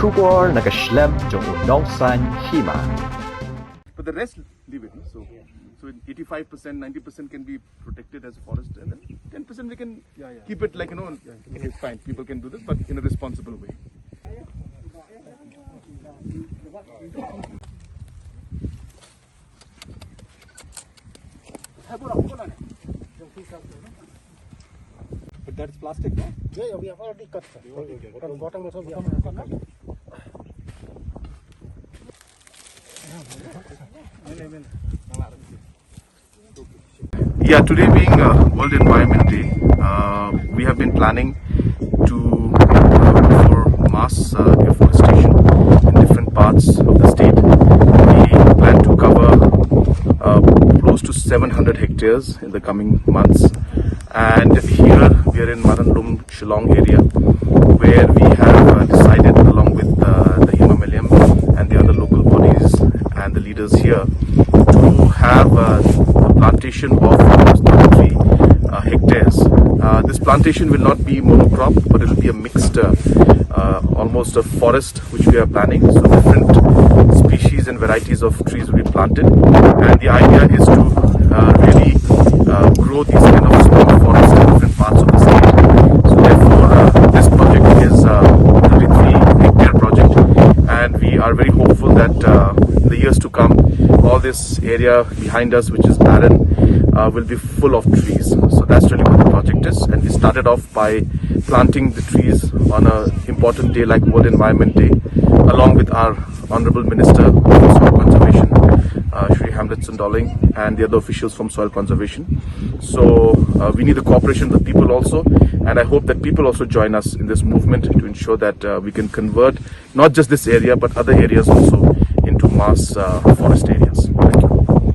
Kubor nakaslem jong unongsan hima. But the rest leave it. So 85%, 90% can be protected as a forest, and then 10% we can keep it like it's fine. People can do this, but in a responsible way. But that's plastic, no? Yeah, we have already cut. From bottom also we have cut. Yeah, today being World Environment Day, we have been planning to for mass afforestation in different parts of the state. We plan to cover close to 700 hectares in the coming months. And here we are in Marandum, Shillong area, where we have decided, along with the Himalayan and the other local bodies and the leaders here, to have a plantation of 33 hectares. This plantation will not be monocrop, but it will be a mixed, almost a forest which we are planning. So different species and varieties of trees will be planted, and the idea is to really grow these kind of small forests in different parts of the state. So therefore, this project is a 33-hectare project, and we are very hopeful that in the years to come, all this area behind us, which is barren, will be full of trees. So that's really what the project is, and we started off by planting the trees on an important day like World Environment Day, along with our Honorable Minister of Soil Conservation, Shri Hamletson Dolling, and the other officials from Soil Conservation. So we need the cooperation of the people also, and I hope that people also join us in this movement to ensure that we can convert not just this area but other areas also into mass forest areas. Thank you.